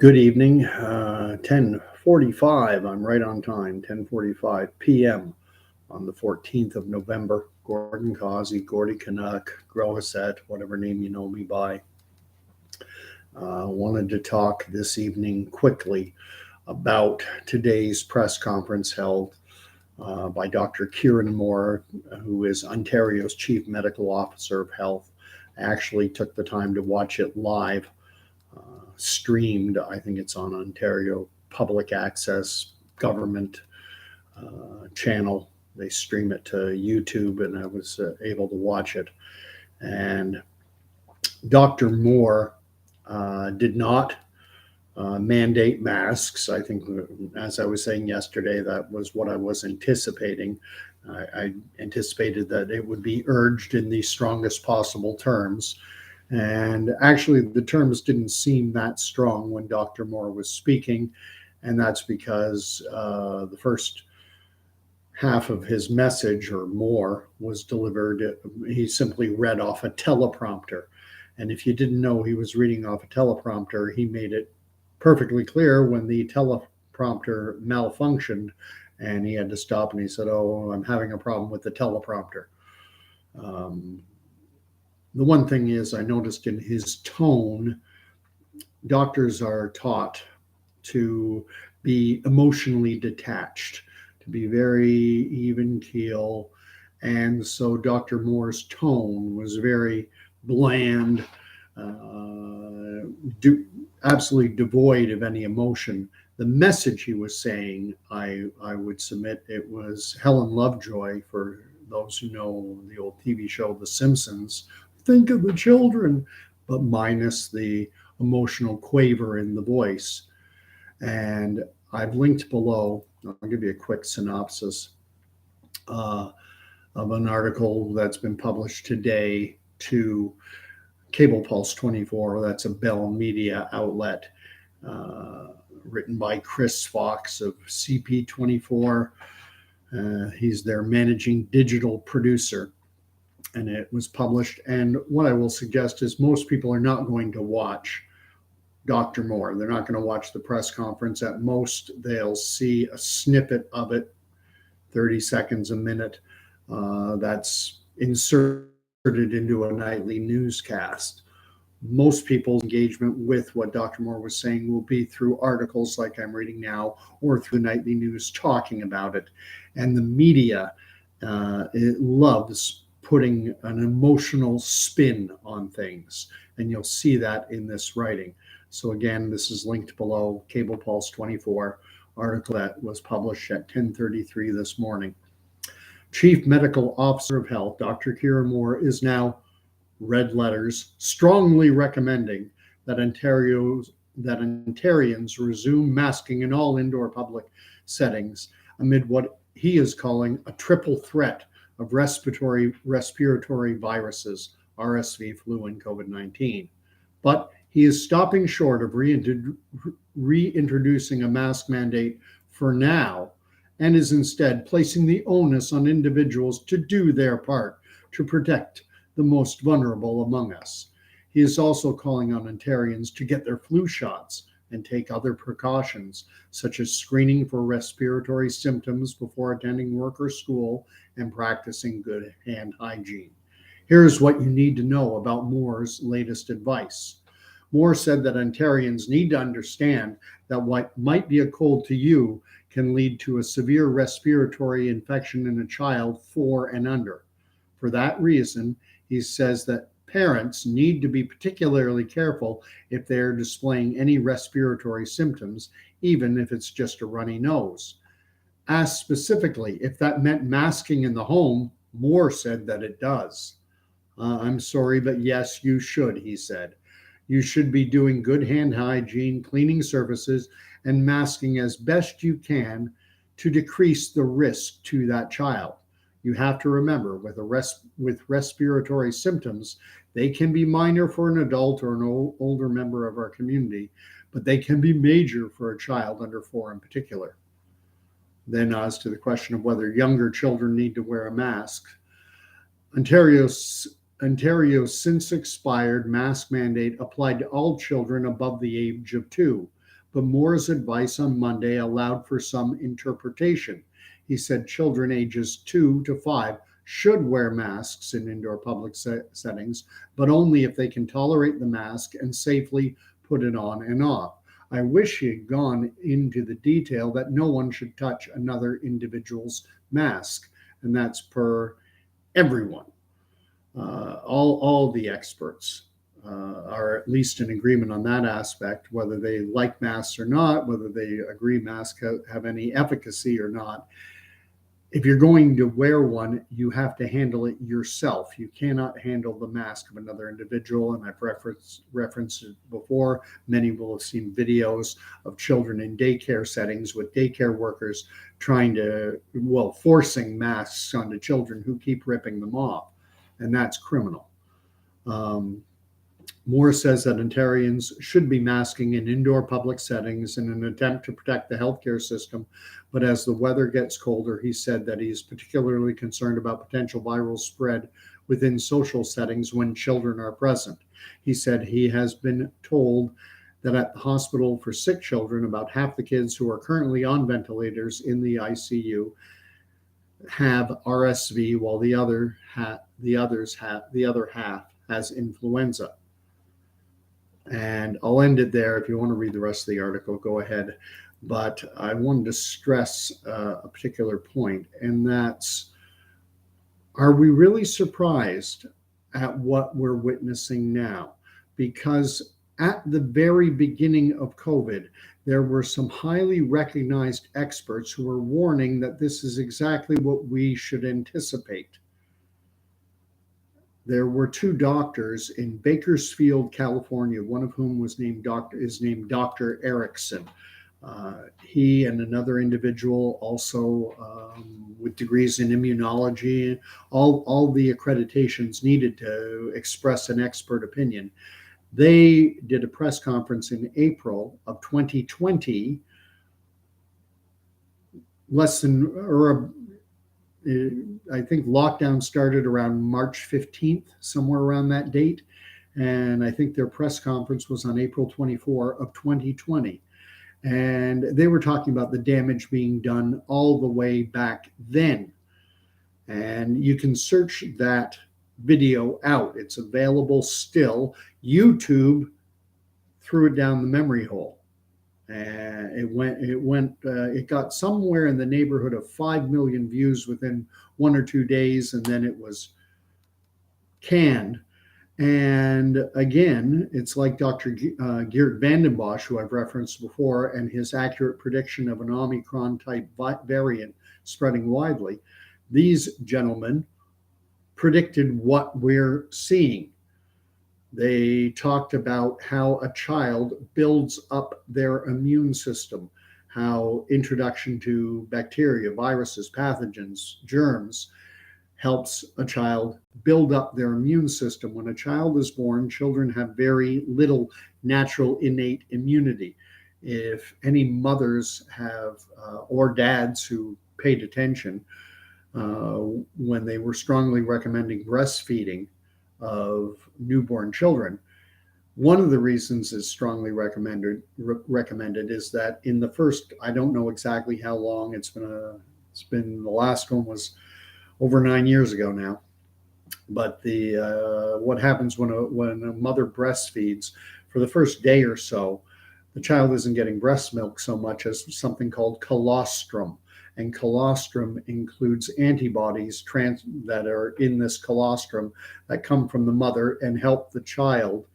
Good evening, 10:45. I'm right on time, 10:45 p.m. on the 14th of November. Gordon Causey, Gordy Canuck, Grohaset, whatever name you know me by. Wanted to talk this evening quickly about today's press conference held by Dr. Kieran Moore, who is Ontario's Chief Medical Officer of Health. I actually took the time to watch it live, streamed. I think it's on Ontario Public Access Government channel. They stream it to YouTube, and I was able to watch it. And Dr. Moore did not mandate masks. I think, as I was saying yesterday, that was what I was anticipating. I anticipated that it would be urged in the strongest possible terms. And actually, the terms didn't seem that strong when Dr. Moore was speaking. And that's because the first half of his message or more was delivered. He simply read off a teleprompter. And if you didn't know he was reading off a teleprompter, he made it perfectly clear when the teleprompter malfunctioned and he had to stop and he said, "Oh, I'm having a problem with the teleprompter." The one thing is, I noticed in his tone, doctors are taught to be emotionally detached, to be very even keel. And so Dr. Moore's tone was very bland, absolutely devoid of any emotion. The message he was saying, I would submit, it was Helen Lovejoy, for those who know the old TV show The Simpsons. Think of the children, but minus the emotional quaver in the voice. And I've linked below, I'll give you a quick synopsis of an article that's been published today to Cable Pulse 24. That's a Bell Media outlet, written by Chris Fox of CP24. He's their managing digital producer. And it was published. And what I will suggest is most people are not going to watch Dr. Moore. They're not going to watch the press conference. At most, they'll see a snippet of it, 30 seconds, a minute, that's inserted into a nightly newscast. Most people's engagement with what Dr. Moore was saying will be through articles like I'm reading now or through nightly news talking about it. And the media, it loves putting an emotional spin on things. And you'll see that in this writing. So again, this is linked below, Cable Pulse 24, article that was published at 10:33 this morning. Chief Medical Officer of Health, Dr. Kieran Moore, is now, red letters, strongly recommending that Ontarians resume masking in all indoor public settings amid what he is calling a triple threat of respiratory viruses, RSV, flu, and COVID-19. But he is stopping short of reintroducing a mask mandate for now, and is instead placing the onus on individuals to do their part to protect the most vulnerable among us. He is also calling on Ontarians to get their flu shots and take other precautions, such as screening for respiratory symptoms before attending work or school and practicing good hand hygiene. Here's what you need to know about Moore's latest advice. Moore said that Ontarians need to understand that what might be a cold to you can lead to a severe respiratory infection in a child 4 and under. For that reason, he says that parents need to be particularly careful if they're displaying any respiratory symptoms, even if it's just a runny nose. Asked specifically if that meant masking in the home, Moore said that it does. I'm sorry, but yes, you should, he said. You should be doing good hand hygiene, cleaning surfaces, and masking as best you can to decrease the risk to that child. You have to remember, with respiratory symptoms, they can be minor for an adult or an older member of our community, but they can be major for a child under 4 in particular. Then as to the question of whether younger children need to wear a mask, Ontario's since expired mask mandate applied to all children above the age of 2. but Moore's advice on Monday allowed for some interpretation. He said children ages 2 to 5 should wear masks in indoor public settings, but only if they can tolerate the mask and safely put it on and off. I wish he had gone into the detail that no one should touch another individual's mask, and that's per everyone. All the experts are at least in agreement on that aspect, whether they like masks or not, whether they agree masks have any efficacy or not. If you're going to wear one, you have to handle it yourself. You cannot handle the mask of another individual. And I've referenced it before. Many will have seen videos of children in daycare settings with daycare workers forcing masks onto children who keep ripping them off. And that's criminal. Moore says that Ontarians should be masking in indoor public settings in an attempt to protect the healthcare system. But as the weather gets colder, he said that he's particularly concerned about potential viral spread within social settings when children are present. He said he has been told that at the hospital for sick children, about half the kids who are currently on ventilators in the ICU have RSV, while the other half has influenza. And I'll end it there. If you want to read the rest of the article, go ahead. But I wanted to stress a particular point, and that's, are we really surprised at what we're witnessing now? Because at the very beginning of COVID, there were some highly recognized experts who were warning that this is exactly what we should anticipate. There were two doctors in Bakersfield, California, one of whom is named Dr. Erickson. He and another individual also with degrees in immunology, all the accreditations needed to express an expert opinion. They did a press conference in April of 2020, I think lockdown started around March 15th, somewhere around that date. And I think their press conference was on April 24 of 2020. And they were talking about the damage being done all the way back then. And you can search that video out. It's available still. YouTube threw it down the memory hole. And it got somewhere in the neighborhood of 5 million views within 1 or 2 days, and then it was canned. And again, it's like Dr. Geert Vanden Bossche, who I've referenced before, and his accurate prediction of an Omicron-type variant spreading widely. These gentlemen predicted what we're seeing. They talked about how a child builds up their immune system, how introduction to bacteria, viruses, pathogens, germs helps a child build up their immune system. When a child is born, children have very little natural innate immunity. If any mothers have or dads who paid attention when they were strongly recommending breastfeeding of newborn children, one of the reasons is strongly recommended is that in the first, I don't know exactly how long it's been, the last one was over 9 years ago now, but what happens when a mother breastfeeds for the first day or so, the child isn't getting breast milk so much as something called colostrum. And colostrum includes antibodies that are in this colostrum that come from the mother and help the child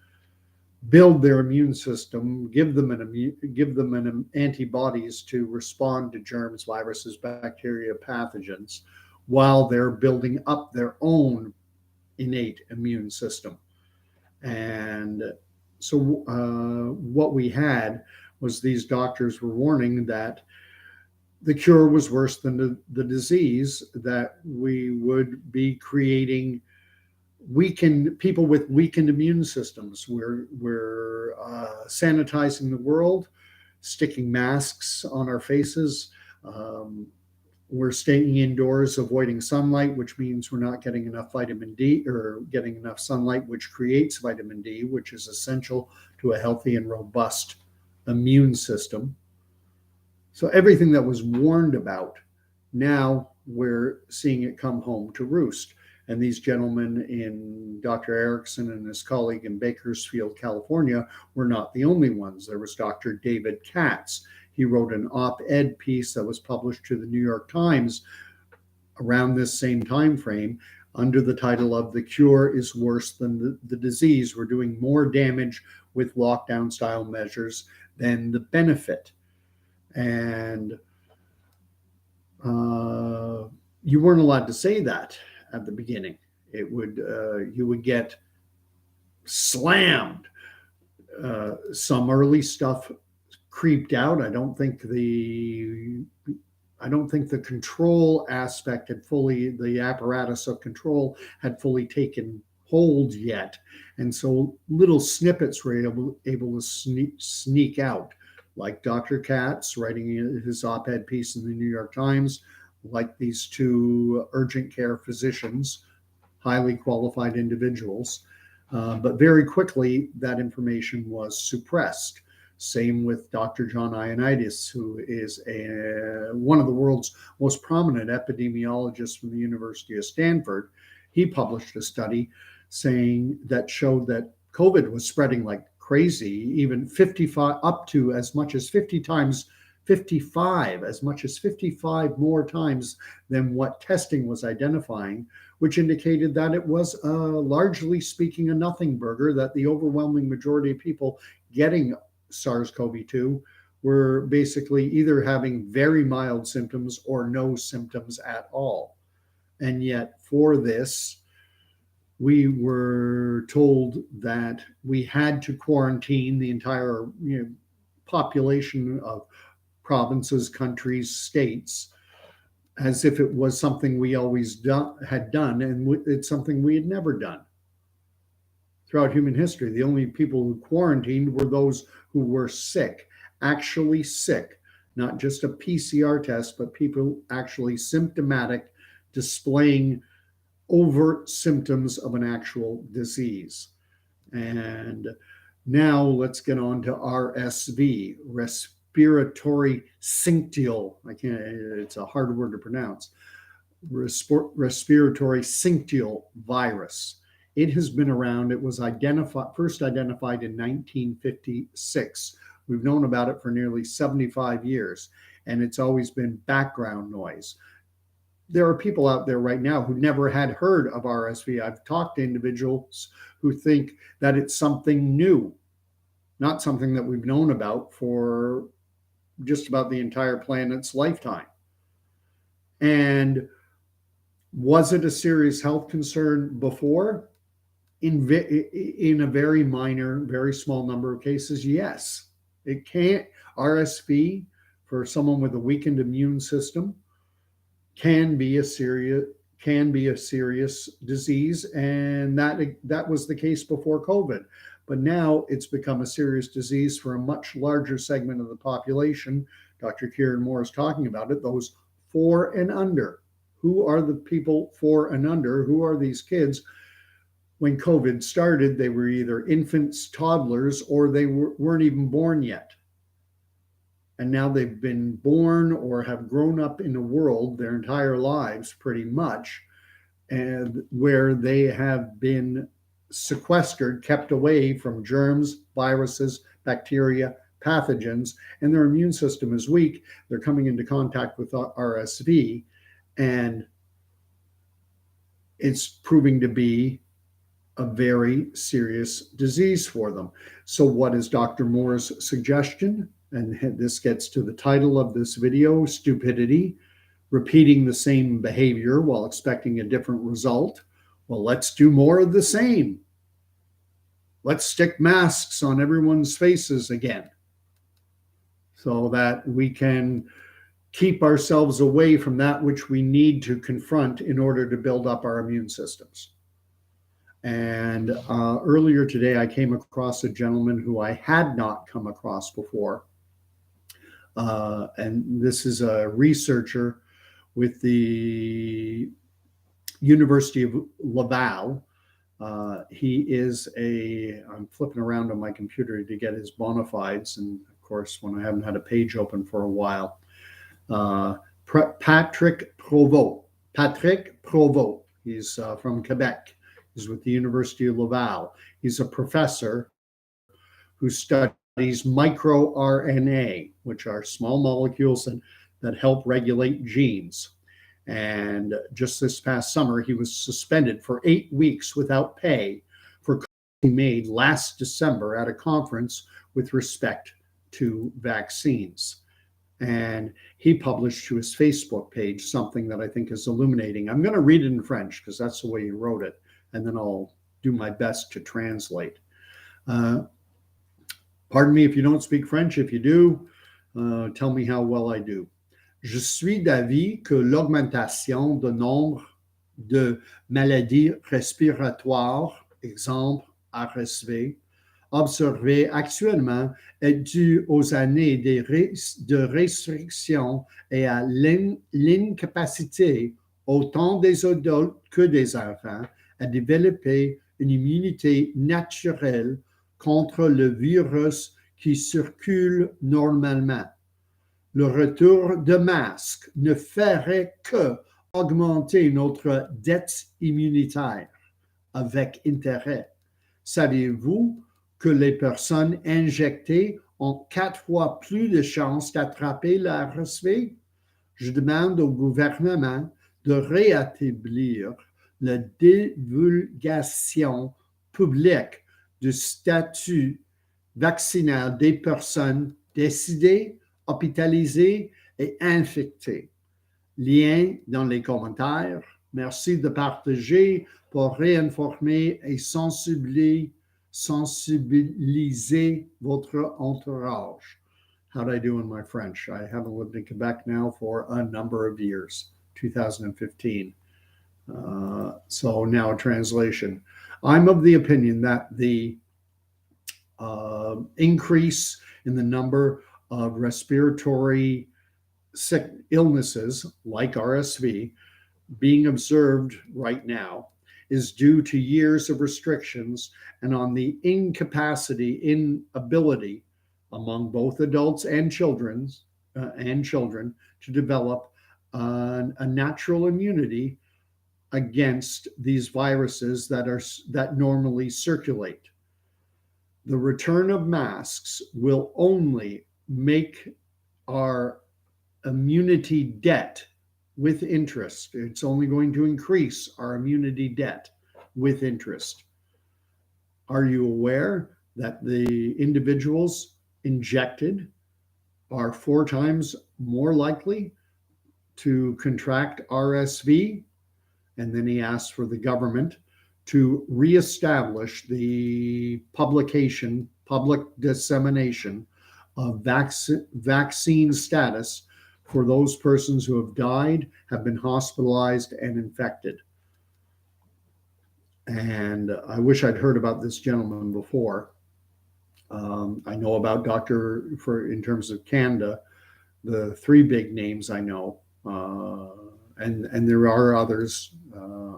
build their immune system, give them antibodies to respond to germs, viruses, bacteria, pathogens, while they're building up their own innate immune system. And so what we had was these doctors were warning that the cure was worse than the disease, that we would be creating people with weakened immune systems. We're sanitizing the world, sticking masks on our faces. We're staying indoors, avoiding sunlight, which means we're not getting enough vitamin D or getting enough sunlight, which creates vitamin D, which is essential to a healthy and robust immune system. So everything that was warned about, now we're seeing it come home to roost. And these gentlemen in Dr. Erickson and his colleague in Bakersfield, California, were not the only ones. There was Dr. David Katz. He wrote an op-ed piece that was published to the New York Times around this same time frame under the title of "The Cure is Worse Than the Disease." We're doing more damage with lockdown style measures than the benefit. And you weren't allowed to say that at the beginning. It would you would get slammed. Some early stuff creeped out. I don't think the control aspect had fully, the apparatus of control had fully taken hold yet, and so little snippets were able to sneak out, like Dr. Katz writing his op-ed piece in the New York Times, like these two urgent care physicians, highly qualified individuals. But very quickly, that information was suppressed. Same with Dr. John Ioannidis, who is one of the world's most prominent epidemiologists from the University of Stanford. He published a study saying that showed that COVID was spreading like crazy, even 55, up to as much as 50 times, 55, as much as 55 more times than what testing was identifying, which indicated that it was, largely speaking, a nothing burger, that the overwhelming majority of people getting SARS-CoV-2 were basically either having very mild symptoms or no symptoms at all. And yet for this, we were told that we had to quarantine the entire population of provinces, countries, states, as if it was something we always had done, and it's something we had never done throughout human history. The only people who quarantined were those who were sick, actually sick, not just a PCR test, but people actually symptomatic, displaying overt symptoms of an actual disease. And now let's get on to RSV, respiratory syncytial. It's a hard word to pronounce. Respiratory syncytial virus. It has been around. It was first identified in 1956. We've known about it for nearly 75 years, and it's always been background noise. There are people out there right now who never had heard of RSV. I've talked to individuals who think that it's something new, not something that we've known about for just about the entire planet's lifetime. And was it a serious health concern before? In a very minor, very small number of cases, yes. It can't. RSV, for someone with a weakened immune system, can be a serious disease, and that was the case before COVID. But now it's become a serious disease for a much larger segment of the population. Dr. Kieran Moore is talking about it, those 4 and under. Who are the people 4 and under? Who are these kids? When COVID started, they were either infants, toddlers, or they weren't even born yet. And now they've been born or have grown up in a world their entire lives pretty much, and where they have been sequestered, kept away from germs, viruses, bacteria, pathogens, and their immune system is weak. They're coming into contact with RSV, and it's proving to be a very serious disease for them. So what is Dr. Moore's suggestion? And this gets to the title of this video, Stupidity, repeating the same behavior while expecting a different result. Well, let's do more of the same. Let's stick masks on everyone's faces again so that we can keep ourselves away from that which we need to confront in order to build up our immune systems. And earlier today, I came across a gentleman who I had not come across before. And this is a researcher with the University of Laval. He is I'm flipping around on my computer to get his bona fides, and of course, when I haven't had a page open for a while. Patrick Provost. Patrick Provost. He's from Quebec. He's with the University of Laval. He's a professor who studies microRNA, which are small molecules that help regulate genes. And just this past summer, he was suspended for 8 weeks without pay for comments he made last December at a conference with respect to vaccines. And he published to his Facebook page something that I think is illuminating. I'm going to read it in French because that's the way he wrote it, and then I'll do my best to translate. Pardon me if you don't speak French. If you do, tell me how well I do. Je suis d'avis que l'augmentation du nombre de maladies respiratoires, exemple RSV, observée actuellement est due aux années de restriction et à l'incapacité, autant des adultes que des enfants, à développer une immunité naturelle contre le virus qui circule normalement. Le retour de masques ne ferait que augmenter notre dette immunitaire avec intérêt. Saviez-vous que les personnes injectées ont 4 fois plus de chances d'attraper la RSV? Je demande au gouvernement de rétablir la divulgation publique du statut vaccinal des personnes décédées, hospitalisées et infectées. Lien dans les commentaires. Merci de partager pour réinformer et sensibiliser votre entourage. How'd I do in my French? I haven't lived in Quebec now for a number of years, 2015. So now a translation. I'm of the opinion that the increase in the number of respiratory illnesses like RSV being observed right now is due to years of restrictions and on the inability among both adults and children to develop a natural immunity against these viruses that normally circulate. The return of masks will only make our immunity debt with interest. It's only going to increase our immunity debt with interest. Are you aware that the individuals injected are 4 times more likely to contract RSV? And then he asked for the government to reestablish the public dissemination of vaccine status for those persons who have died, have been hospitalized, and infected. And I wish I'd heard about this gentleman before. I know about in terms of Canada, the 3 big names I know, and there are others.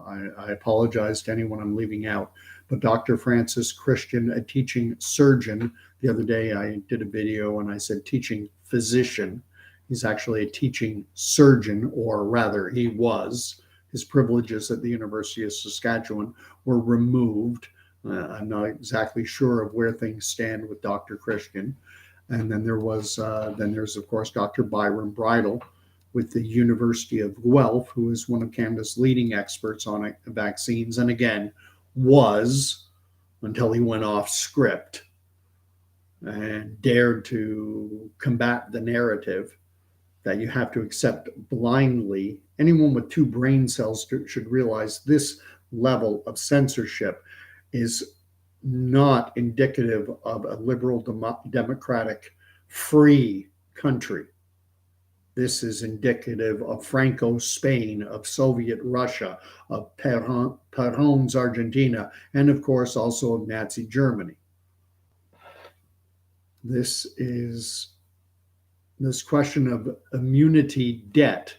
I apologize to anyone I'm leaving out, but Dr. Francis Christian, a teaching surgeon, the other day I did a video and I said teaching physician. He's actually a teaching surgeon, or rather he was. His privileges at the University of Saskatchewan were removed. I'm not exactly sure of where things stand with Dr. Christian. And then there's of course Dr. Byron Bridle with the University of Guelph, who is one of Canada's leading experts on vaccines, and again was until he went off script and dared to combat the narrative that you have to accept blindly. Anyone with 2 brain cells should realize this level of censorship is not indicative of a liberal, democratic, free country. This is indicative of Franco's Spain, of Soviet Russia, of Perón's Argentina, and of course also of Nazi Germany. This question of immunity debt.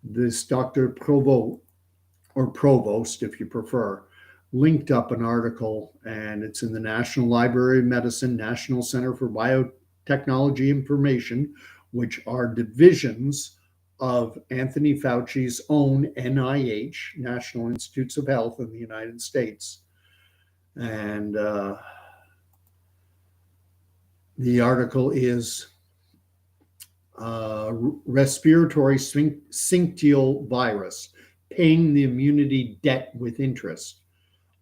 This Dr. Provost, or Provost if you prefer, linked up an article, and it's in the National Library of Medicine, National Center for Technology Information, which are divisions of Anthony Fauci's own NIH, National Institutes of Health in the United States. And the article is respiratory syncytial virus, paying the immunity debt with interest.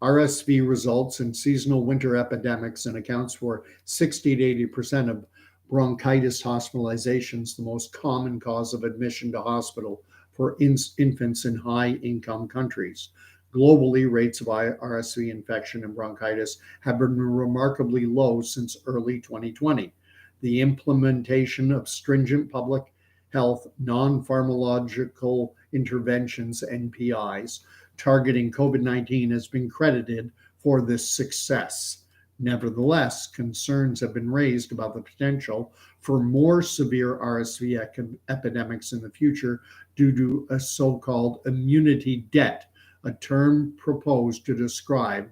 RSV results in seasonal winter epidemics and accounts for 60 to 80% of bronchitis hospitalizations, the most common cause of admission to hospital for infants in high-income countries. Globally, rates of RSV infection and bronchitis have been remarkably low since early 2020. The implementation of stringent public health non-pharmacological interventions, NPIs, targeting COVID-19 has been credited for this success. Nevertheless, concerns have been raised about the potential for more severe RSV epidemics in the future due to a so-called immunity debt, a term proposed to describe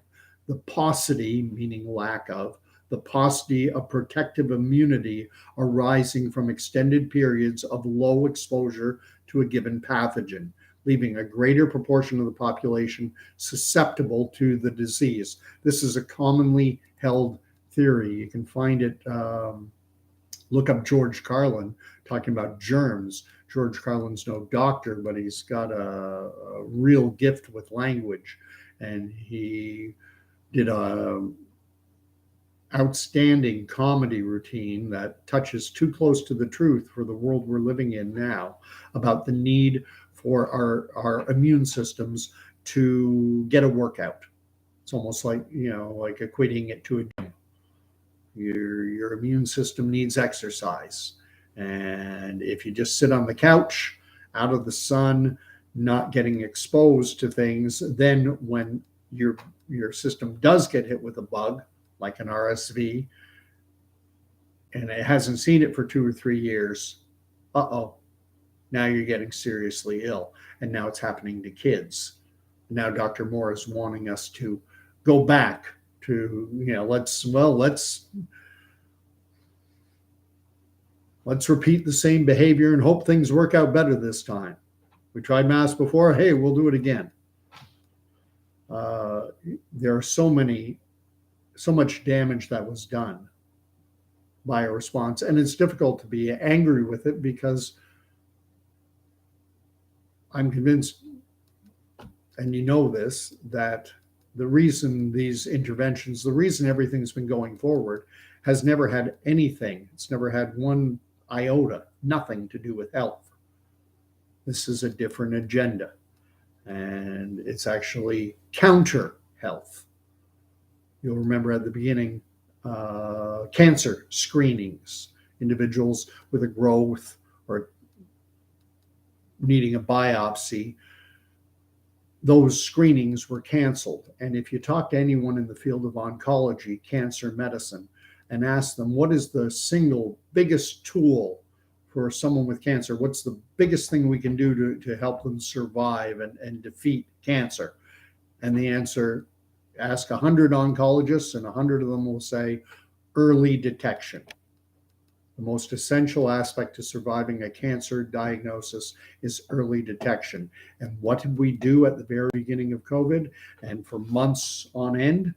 the paucity, meaning lack of, the paucity of protective immunity arising from extended periods of low exposure to a given pathogen, leaving a greater proportion of the population susceptible to the disease. This is a commonly held theory. You can find it, look up George Carlin talking about germs. George Carlin's no doctor, but he's got a real gift with language. And he did a outstanding comedy routine that touches too close to the truth for the world we're living in now about the need for our immune systems to get a workout. It's almost like, like equating it to a gym. Your immune system needs exercise. And if you just sit on the couch, out of the sun, not getting exposed to things, then when your system does get hit with a bug, like an RSV, and it hasn't seen it for 2 or 3 years, now you're getting seriously ill. And now it's happening to kids. Now Dr. Moore is wanting us to go back to, let's repeat the same behavior and hope things work out better this time. We tried masks before. Hey, we'll do it again. There are so much damage that was done by a response. And it's difficult to be angry with it because I'm convinced, and you know this, that the reason these interventions, the reason everything's been going forward has never had anything, it's never had one iota, nothing to do with health. This is a different agenda. And it's actually counter health. You'll remember at the beginning, cancer screenings, individuals with a growth or needing a biopsy, those screenings were canceled. And if you talk to anyone in the field of oncology, cancer medicine, and ask them, what is the single biggest tool for someone with cancer? What's the biggest thing we can do to help them survive and defeat cancer? And the answer, ask 100 oncologists, and 100 of them will say early detection. The most essential aspect to surviving a cancer diagnosis is early detection. And what did we do at the very beginning of COVID? And for months on end,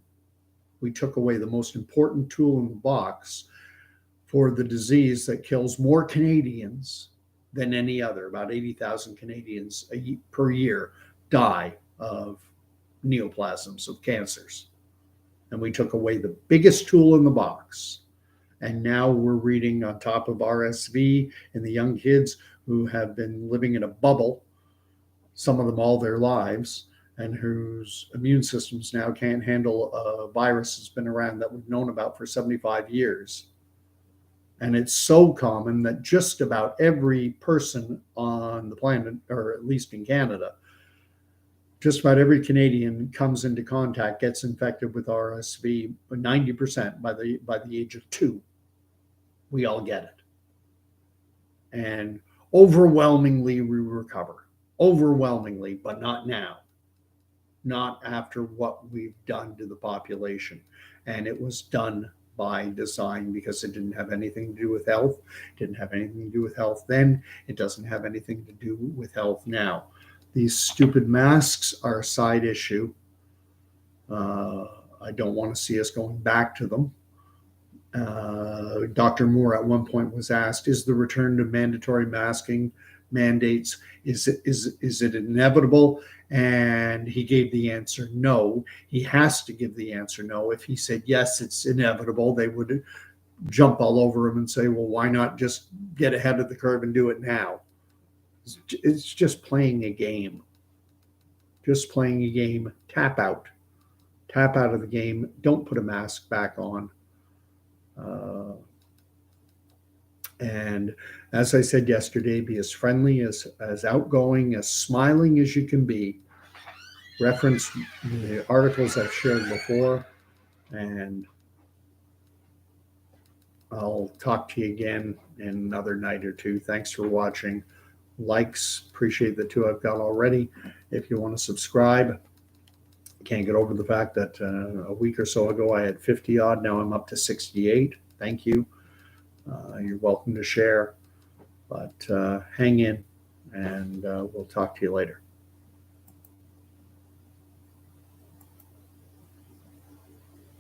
we took away the most important tool in the box for the disease that kills more Canadians than any other. About 80,000 Canadians per year die of neoplasms, of cancers. And we took away the biggest tool in the box. And now we're reading on top of RSV and the young kids who have been living in a bubble, some of them all their lives, and whose immune systems now can't handle a virus that's been around that we've known about for 75 years. And it's so common that just about every person on the planet, or at least in Canada, just about every Canadian comes into contact, gets infected with RSV, 90% by the age of 2. We all get it. And overwhelmingly we recover. Overwhelmingly, but not now. Not after what we've done to the population. And it was done by design because it didn't have anything to do with health. It didn't have anything to do with health then. It doesn't have anything to do with health now. These stupid masks are a side issue. I don't want to see us going back to them. Dr. Moore at one point was asked, is the return to mandatory masking mandates, is it inevitable? And he gave the answer no. He has to give the answer no. If he said yes, it's inevitable, they would jump all over him and say, well, why not just get ahead of the curve and do it now? It's just playing a game. Just playing a game. Tap out of the game. Don't put a mask back on. And as I said yesterday, be as friendly, as outgoing, as smiling as you can be. Reference the articles I've shared before, and I'll talk to you again in another night or two. Thanks for watching. Likes, appreciate the 2 I've got already. If you want to subscribe, can't get over the fact that a week or so ago I had 50 odd. Now I'm up to 68. Thank you. You're welcome to share, but hang in, and we'll talk to you later.